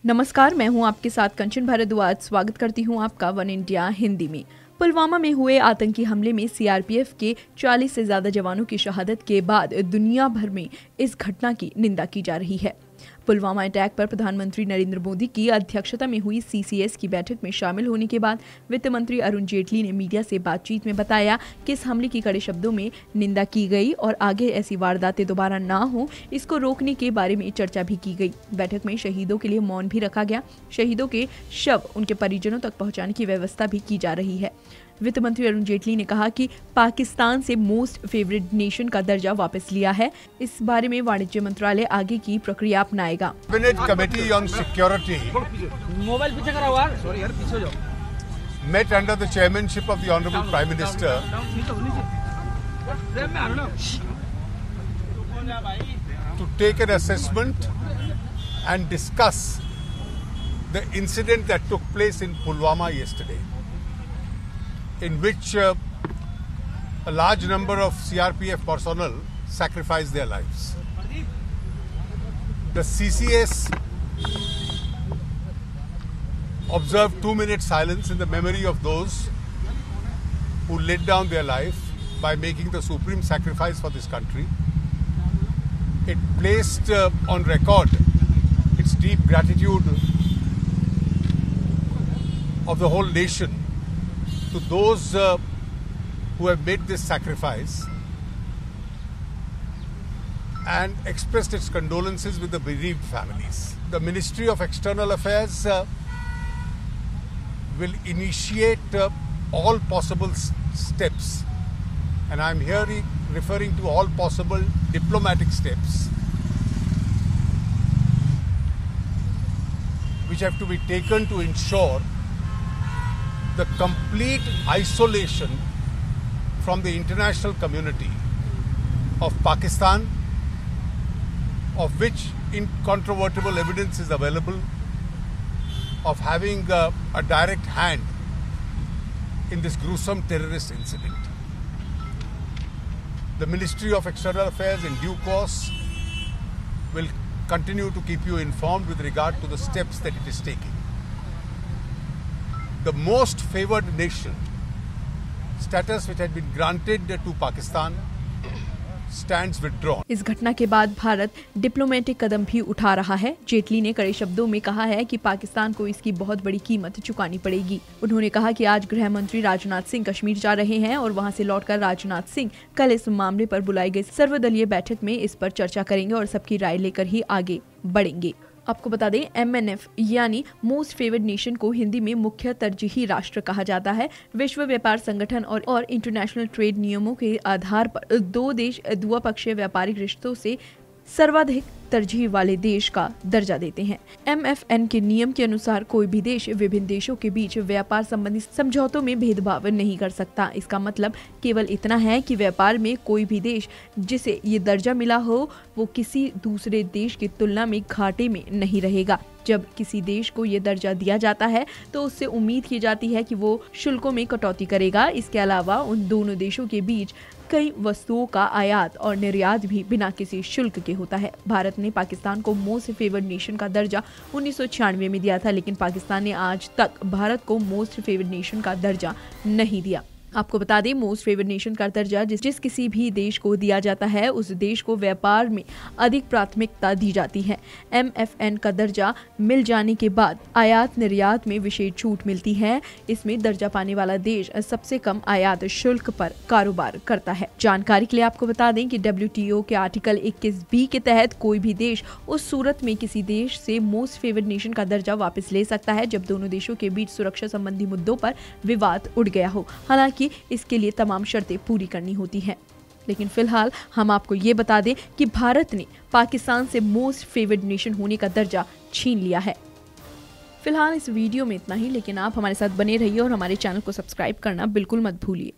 नमस्कार, मैं हूं आपके साथ कंचन भारद्वाज। स्वागत करती हूं आपका वन इंडिया हिंदी में। पुलवामा में हुए आतंकी हमले में सीआरपीएफ के 40 से ज्यादा जवानों की शहादत के बाद दुनिया भर में इस घटना की निंदा की जा रही है। पुलवामा अटैक पर प्रधानमंत्री नरेंद्र मोदी की अध्यक्षता में हुई सीसीएस की बैठक में शामिल होने के बाद वित्त मंत्री अरुण जेटली ने मीडिया से बातचीत में बताया कि इस हमले की कड़े शब्दों में निंदा की गई और आगे ऐसी वारदातें दोबारा ना हो, इसको रोकने के बारे में चर्चा भी की गई। बैठक में शहीदों के लिए मौन भी रखा गया। शहीदों के शव उनके परिजनों तक पहुंचाने की व्यवस्था भी की जा रही है। वित्त मंत्री अरुण जेटली ने कहा कि पाकिस्तान से मोस्ट फेवरेट नेशन का दर्जा वापस लिया है। इस बारे में वाणिज्य मंत्रालय आगे की प्रक्रिया अपनाएगा। Cabinet committee on security met under the chairmanship of the Honorable Prime Minister to take an assessment and discuss the incident that took place in Pulwama yesterday, in which a large number of CRPF personnel sacrificed their lives. The CCS observed 2-minute silence in the memory of those who laid down their life by making the supreme sacrifice for this country. It placed on record its deep gratitude of the whole nation to those who have made this sacrifice and expressed its condolences with the bereaved families. The Ministry of External Affairs will initiate all possible steps, and I am here referring to all possible diplomatic steps which have to be taken to ensure the complete isolation from the international community of Pakistan, of which incontrovertible evidence is available of having a direct hand in this gruesome terrorist incident. The Ministry of External Affairs in due course will continue to keep you informed with regard to the steps that it is taking. The most favored nation status which had been granted to Pakistan stands withdrawn. इस घटना के बाद Bharat diplomatic कदम भी उठा रहा है। जेटली ने कड़े शब्दों में कहा है कि पाकिस्तान को इसकी बहुत बड़ी कीमत चुकानी पड़ेगी। उन्होंने कहा कि आज गृह मंत्री राजनाथ सिंह कश्मीर जा रहे हैं और वहां से लौटकर राजनाथ सिंह कल इस मामले पर बुलाई गई सर्वदलीय बैठक में इस पर चर्चा करेंगे और सबकी राय लेकर ही आगे बढ़ेंगे। आपको बता दें, MNF यानी मोस्ट फेवर्ड नेशन को हिंदी में मुख्य तरजीही राष्ट्र कहा जाता है। विश्व व्यापार संगठन और इंटरनेशनल ट्रेड नियमों के आधार पर दो देश द्विपक्षीय व्यापारिक रिश्तों से सर्वाधिक तरजीह वाले देश का दर्जा देते हैं। MFN के नियम के अनुसार कोई भी देश विभिन्न देशों के बीच व्यापार संबंधी समझौतों में भेदभाव नहीं कर सकता। इसका मतलब केवल इतना है कि व्यापार में कोई भी देश जिसे ये दर्जा मिला हो वो किसी दूसरे देश की तुलना में घाटे में नहीं रहेगा। जब किसी देश को ये दर्जा दिया जाता है तो उससे उम्मीद की जाती है कि वो शुल्कों में कटौती करेगा। इसके अलावा उन दोनों देशों के बीच कई वस्तुओं का आयात और निर्यात भी बिना किसी शुल्क के होता है। भारत ने पाकिस्तान को मोस्ट फेवर्ड नेशन का दर्जा 1996 में दिया था, लेकिन पाकिस्तान ने आज तक भारत को मोस्ट फेवर्ड नेशन का दर्जा नहीं दिया। आपको बता दें, मोस्ट फेवर्ड नेशन का दर्जा जिस किसी भी देश को दिया जाता है उस देश को व्यापार में अधिक प्राथमिकता दी जाती है। MFN का दर्जा मिल जाने के बाद आयात निर्यात में विशेष छूट मिलती है। इसमें दर्जा पाने वाला देश सबसे कम आयात शुल्क पर कारोबार करता है। जानकारी के लिए आपको बता दें कि WTO के आर्टिकल 21B के तहत कोई भी देश उस सूरत में किसी देश से मोस्ट फेवर्ड नेशन का दर्जा वापस ले सकता है जब दोनों देशों के बीच सुरक्षा संबंधी मुद्दों पर विवाद उठ गया हो। हालांकि इसके लिए तमाम शर्तें पूरी करनी होती हैं। लेकिन फिलहाल हम आपको ये बता दें कि भारत ने पाकिस्तान से मोस्ट फेवर्ड नेशन होने का दर्जा छीन लिया है। फिलहाल इस वीडियो में इतना ही, लेकिन आप हमारे साथ बने रहिए और हमारे चैनल को सब्सक्राइब करना बिल्कुल मत भूलिए।